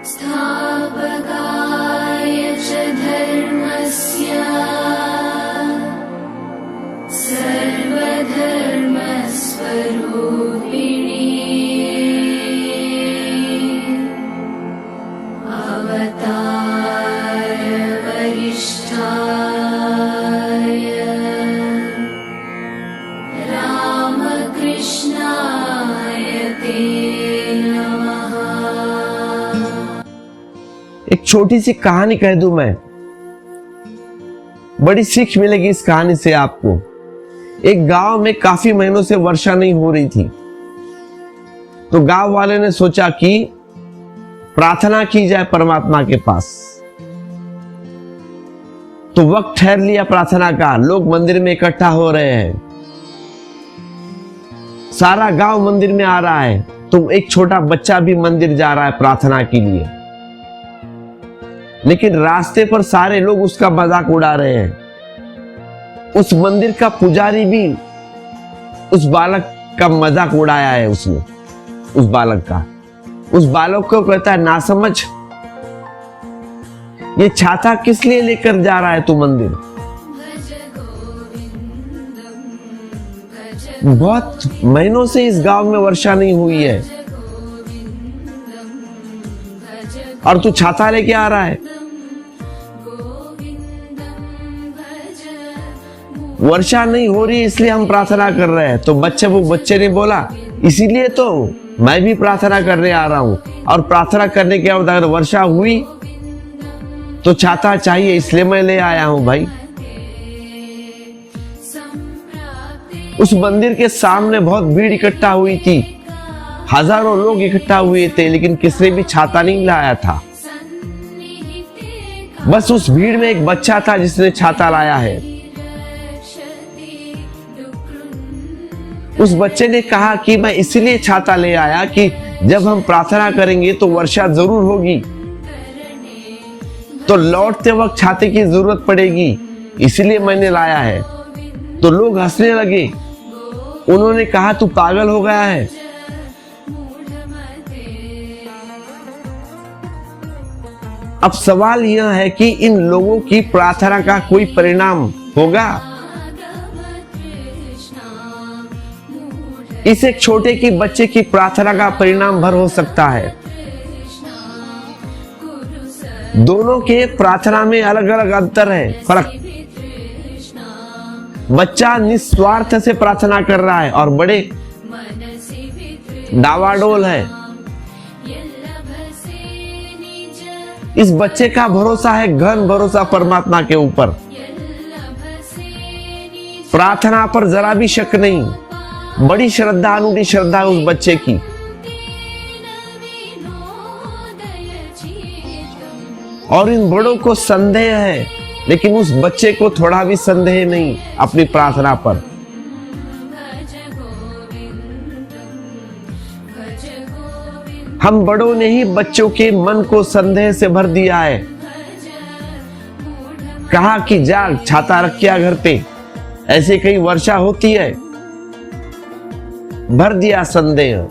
स्थापकाय च धर्मस्य सर्वधर्मस्वरूपिणे अवतार वरिष्ठाय रामकृष्णाय ते नमः। एक छोटी सी कहानी कह दूं मैं, बड़ी सीख मिलेगी इस कहानी से आपको। एक गांव में काफी महीनों से वर्षा नहीं हो रही थी, तो गांव वाले ने सोचा कि प्रार्थना की जाए परमात्मा के पास। तो वक्त ठहर लिया प्रार्थना का, लोग मंदिर में इकट्ठा हो रहे हैं, सारा गांव मंदिर में आ रहा है, तो एक छोटा बच्चा भी मंदिर जा रहा है प्रार्थना के लिए। लेकिन रास्ते पर सारे लोग उसका मजाक उड़ा रहे हैं। उस मंदिर का पुजारी भी उस बालक का मजाक उड़ाया है उसने, उस बालक का। उस बालक को कहता है, ना समझ, ये छाता किस लिए लेकर जा रहा है तू मंदिर? बहुत महीनों से इस गांव में वर्षा नहीं हुई है और तू छाता लेके आ रहा है। वर्षा नहीं हो रही इसलिए हम प्रार्थना कर रहे हैं। तो बच्चे ने बोला, इसीलिए तो मैं भी प्रार्थना करने आ रहा हूं, और प्रार्थना करने के बाद अगर वर्षा हुई तो छाता चाहिए, इसलिए मैं ले आया हूं भाई। उस मंदिर के सामने बहुत भीड़ इकट्ठा हुई थी, हजारों लोग इकट्ठा हुए थे, लेकिन किसी भी छाता नहीं लाया था। बस उस भीड़ में एक बच्चा था जिसने छाता लाया है। उस बच्चे ने कहा कि मैं इसलिए छाता ले आया कि जब हम प्रार्थना करेंगे तो वर्षा जरूर होगी, तो लौटते वक्त छाते की जरूरत पड़ेगी, इसलिए मैंने लाया है। तो लोग हंसने लगे। उन्होंने कहा, तू पागल हो गया है? अब सवाल यह है कि इन लोगों की प्रार्थना का कोई परिणाम होगा? इस एक छोटे की बच्चे की प्रार्थना का परिणाम भर हो सकता है। दोनों के प्रार्थना में अलग अलग अंतर है, फर्क। बच्चा निस्वार्थ से प्रार्थना कर रहा है और बड़े डावाडोल है। इस बच्चे का भरोसा है घन भरोसा परमात्मा के ऊपर, प्रार्थना पर जरा भी शक नहीं, बड़ी श्रद्धा, अनूठी श्रद्धा उस बच्चे की। और इन बड़ों को संदेह है, लेकिन उस बच्चे को थोड़ा भी संदेह नहीं अपनी प्रार्थना पर। हम बड़ों ने ही बच्चों के मन को संदेह से भर दिया है। कहा कि जा छाता रख के आ घर पे, ऐसे कहीं वर्षा होती है, भर दिया संदेह।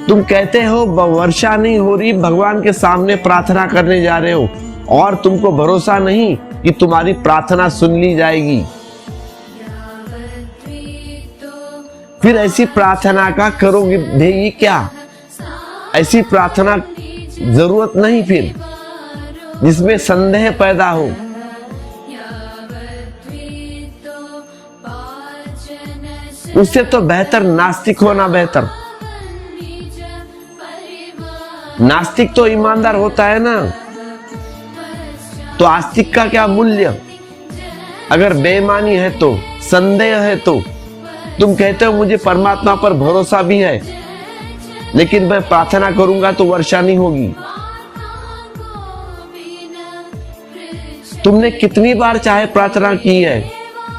तुम कहते हो वर्षा नहीं हो रही, भगवान के सामने प्रार्थना करने जा रहे हो, और तुमको भरोसा नहीं कि तुम्हारी प्रार्थना सुन ली जाएगी। फिर ऐसी प्रार्थना का करोगे देगी क्या? ऐसी प्रार्थना जरूरत नहीं फिर, जिसमें संदेह पैदा हो। उससे तो बेहतर नास्तिक होना बेहतर। नास्तिक तो ईमानदार होता है ना, तो आस्तिक का क्या मूल्य? अगर बेईमानी है तो, संदेह है तो, तुम कहते हो मुझे परमात्मा पर भरोसा भी है, लेकिन मैं प्रार्थना करूंगा तो वर्षा नहीं होगी। तुमने कितनी बार चाहे प्रार्थना की है,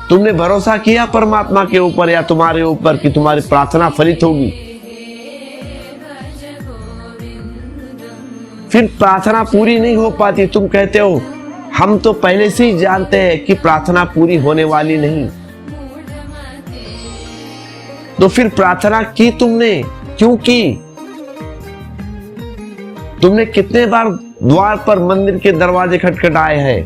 तुमने भरोसा किया परमात्मा के ऊपर या तुम्हारे ऊपर कि तुम्हारी प्रार्थना फलित होगी? फिर प्रार्थना पूरी नहीं हो पाती, तुम कहते हो हम तो पहले से ही जानते हैं कि प्रार्थना पूरी होने वाली नहीं। तो फिर प्रार्थना की तुमने, क्यों की? तुमने कितने बार द्वार पर मंदिर के दरवाजे खटखटाए हैं?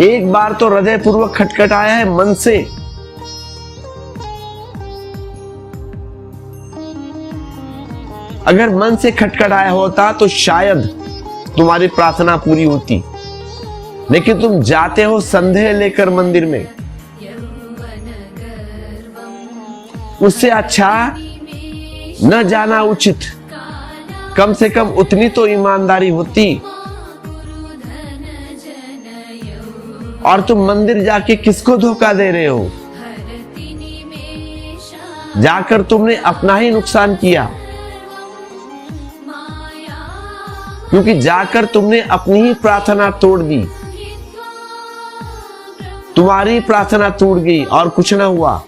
एक बार तो हृदय पूर्वक खटखटाया है, मन से। अगर मन से खटखटाया होता तो शायद तुम्हारी प्रार्थना पूरी होती, लेकिन तुम जाते हो संदेह लेकर मंदिर में। उससे अच्छा न जाना उचित। कम से कम उतनी तो ईमानदारी होती। और तुम मंदिर जाके किसको धोखा दे रहे हो? जाकर तुमने अपना ही नुकसान किया, क्योंकि जाकर तुमने अपनी ही प्रार्थना तोड़ दी। तुम्हारी प्रार्थना टूट गई और कुछ ना हुआ।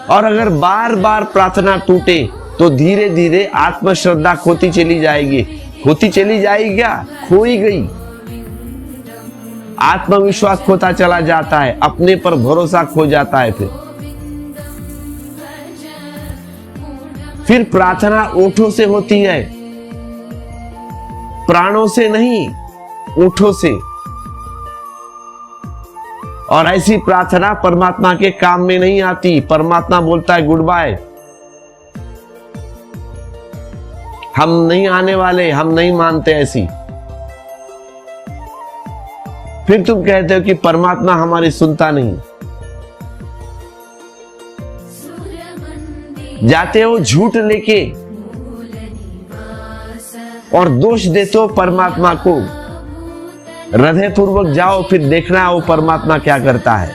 और अगर बार बार प्रार्थना टूटे तो धीरे धीरे आत्मश्रद्धा खोती चली जाएगी। खोती चली जाएगी क्या? खोई गई। आत्मविश्वास खोता चला जाता है, अपने पर भरोसा खो जाता है। फिर प्रार्थना ओठों से होती है, प्राणों से नहीं, ओठों से। और ऐसी प्रार्थना परमात्मा के काम में नहीं आती। परमात्मा बोलता है गुड बाय, हम नहीं आने वाले, हम नहीं मानते ऐसी। फिर तुम कहते हो कि परमात्मा हमारी सुनता नहीं। जाते हो झूठ लेके और दोष देते हो परमात्मा को। हृदय पूर्वक जाओ, फिर देखना वो परमात्मा क्या करता है।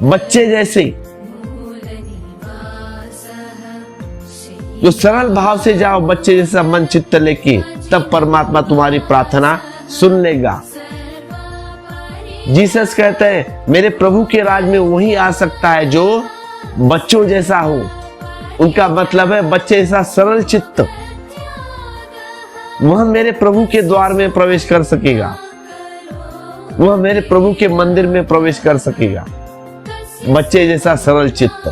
बच्चे जैसे जो सरल भाव से जाओ, बच्चे जैसा मन चित्त लेके, तब परमात्मा तुम्हारी प्रार्थना सुन लेगा। जीसस कहते हैं मेरे प्रभु के राज में वही आ सकता है जो बच्चों जैसा हो। उनका मतलब है बच्चे जैसा सरल चित्त, वह मेरे प्रभु के द्वार में प्रवेश कर सकेगा, वह मेरे प्रभु के मंदिर में प्रवेश कर सकेगा। बच्चे जैसा सरल चित्त।